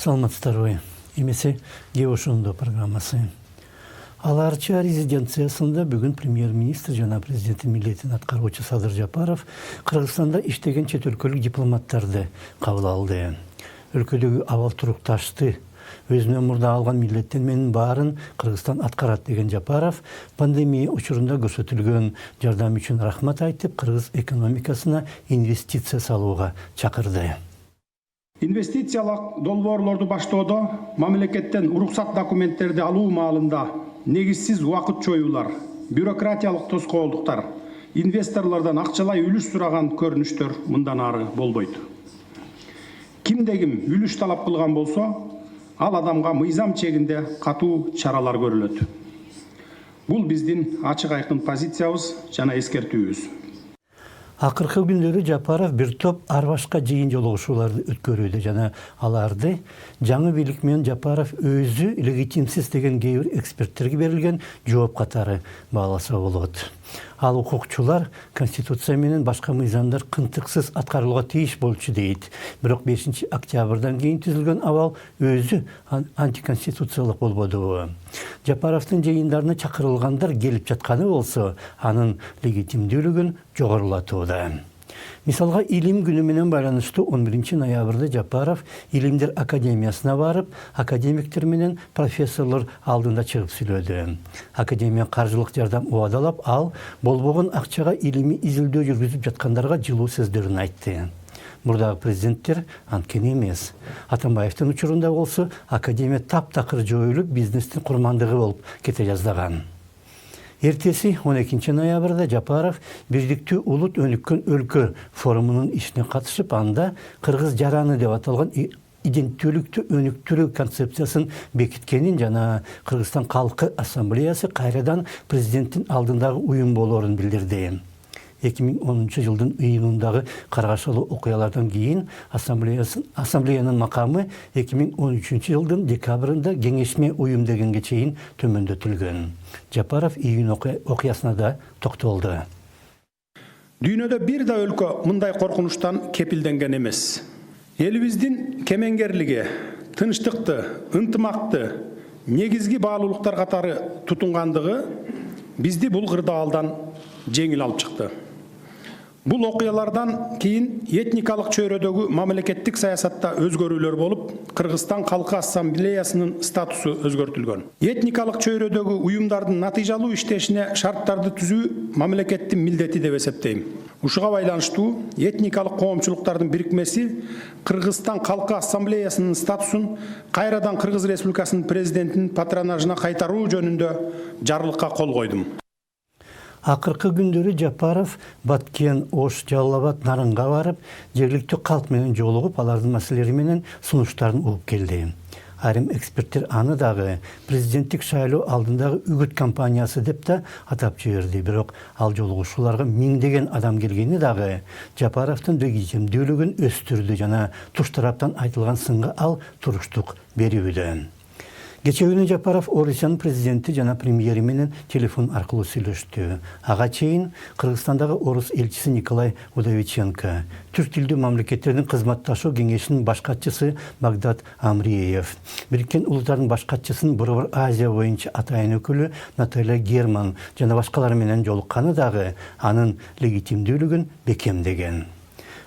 Саламатсыздарбы. Эмесе Геошондо программасы. Аларча резиденциясында бүгін премьер-министр жана президенттин милдетин аткаруучу Садыр Жапаров Кыргызстанда иштеген чет өлкөлүк дипломаттарды кабыл алды. Өлкөдөгү абал турукташты өзүнө мурда алган милдеттен менин баарын Кыргызстан аткарат деген Жапаров пандемия учурунда көрсөтүлгөн жардам үчүн рахмат айтып, кыргыз экономикасына инвестиция салууга чакырды. Инвестициялык долбоорлорду баштоодо мамлекеттен уруксат документтерди алуу маалында негизсиз убакыт чоюулар, бюрократиялык тоскоолдуктар, инвесторлордон акчалай үлүш сураган көрүнүштөр мындан ары болбойт. Кимде-ким үлүш талап кылган болсо, ал адамга мыйзам чегинде катуу чаралар көрүлөт. Бул биздин ачык айкын позициябыз жана эскертүүбүз. Акыркы күндөрү Жапаров бир топ ар башка жыйын жолугушууларды өткөрүүдө жана аларды жаңы бийлик менен Жапаров өзү легитимсиз деген кээ бир эксперттерге берилген жооп катары бааласа болот. Ал укукчулар Конституция менен башка мыйзамдар кынтыксыз аткарылууга тийиш болчу дейт. Бирок 5 октябрдан кийин түзүлгөн абал өзү антиконституциялык болбоду. Жапаровдун жыйындарына чакырылгандар келип жатканы болсо, анын легитимдүүлүгүн жогорулатууда. Мисалга, илим күнү менен байланыштуу 11 ноябрда Жапаров Илимдер академиясына барып, академиктер менен профессорлор алдында чыгып сүйлөдү. Академия каржылык жардам убадалап, ал болбогон акчага илимий изилдөө жүргүзүп жаткандарга жылуу сөздөрүн айтты. Мурдагы президенттер анткени эмес. Атамбаевдин учурунда болсо, академия таптакыр жоюлуп, бизнестин курмандыгы болуп кете жаздаган. Эртеси 12 ноябрда Жапаров Биздиктүү улут өнүккөн өлкө форумунун ишине катышып, анда кыргыз жараны деп аталган иденттүүлүктү өнүктүрүү концепциясын бекиткенин жана Кыргызстан Калкы Ассамблеясы кайрадан президенттин алдындагы уюм болоорун билдирди. 2010 жылдын июнундагы каргашалуу окуялардан кийин ассамблеянын макамы 2013 жылдын декабрында кеңешме уюм дегенге чейин төмөндөтүлгөн. Жапаров июнь окуясына да токтолду. Дүйнөдө бир да өлкө мындай коркунучтан кепилденген эмес. Элибиздин кемеңгерлиги, тынчтыкты, ынтымакты, негизги баалуулуктар катары тутунгандыгы бизди бул кырдаалдан жеңил алып чыкты. Бул окуялардан кийин этникалык чөйрөдөгү мамлекеттик саясатта өзгөрүүлөр болуп, Кыргызстан Калкы Ассамблеясынын статусу өзгөртүлгөн. Этникалык чөйрөдөгү уюмдардын натыйжалуу иштешине шарттарды түзүү мамлекеттин милдети деп эсептейм. Ушуга байланыштуу этникалык коомчулуктардын бирикмеси Кыргызстан Калкы Ассамблеясынын статусун кайрадан Кыргыз Республикасынын президентинин патронажына кайтаруу жөнүндө жарлыкка кол койдум. Акыркы күндөрү Жапаров Баткен, Ош, Жалал-Абад, Нарынга барып, жергиликтүү калк менен жолугуп, алардын маселелери менен сунуштарын угуп келди. Айрым эксперттер аны дагы президенттик шайлоо алдындагы үгүт кампаниясы деп да атап жиберди. Бирок ал жолугушууларга миңдеген адам келгени дагы Жапаровдун легитимдүүлүгүн өстүрдү жана туш тараптан айтылган сынга ал туруштук берүүдө. Кечээ күнү Жапаров Орусиянын президенти жана премьери менен телефон аркылуу сүйлөштү. Ага чейин Кыргызстандагы орус элчиси Николай Удовиченко, түрк тилдүү мамлекеттердин кызматташуу кеңешинин баш катчысы Багдад Амриев, Бириккен Улуттардын баш катчысынын Борбор Азия боюнча атайын өкүлү Наталья Герман жана башкалар менен жолукканы дагы анын легитимдүүлүгүн бекемдеген.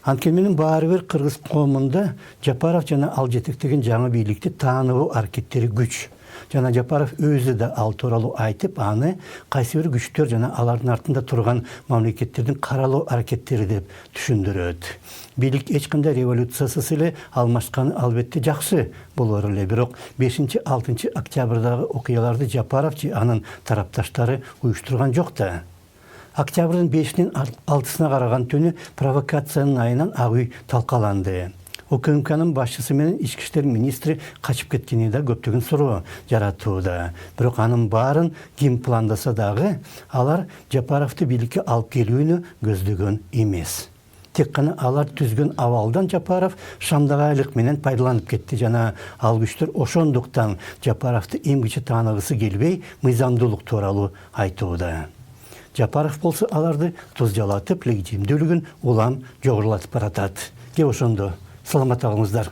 Анткени менен баары бир кыргыз коомунда Жапаров жана ал жетектеген жаңы бийликти тааныбоо аракеттери күч. Жана Жапаров өзү да ал тууралуу айтып, аны кайсы бир күчтөр жана алардын артында турган мамлекеттердин каралоо аракеттери деп түшүндүрөт. Бийлик эч кандай революциясыз эле алмашканы албетте жакшы болор эле, бирок 5-6 октябрдагы окуяларды Жапаров же анын тарапташтары уюштурган жок да. Октябрдын 5-нен 6-сына караган түнү провокациянын айынан Ак үй талкаланды. УКМКнын башчысы менен ички иштер министри качып кеткени да көптөгөн суроо жаратууда. Бирок анын баарын ким пландаса дагы, алар Жапаровду бийликке алып келүүнү көздөгөн эмес. Тек гана алар түзгөн абалдан Жапаров шамдагайлык менен пайдаланып кетти жана ал күчтөр ошондуктан Жапаровду эмгиче тааныгысы келбей, мыйзамдуулук тууралуу айтууда. Жапаров болсо аларды туз жалатып, легитимдүүлүгүн улам жогорулатып баратат. Кеп ошондо саламат калыңыздар.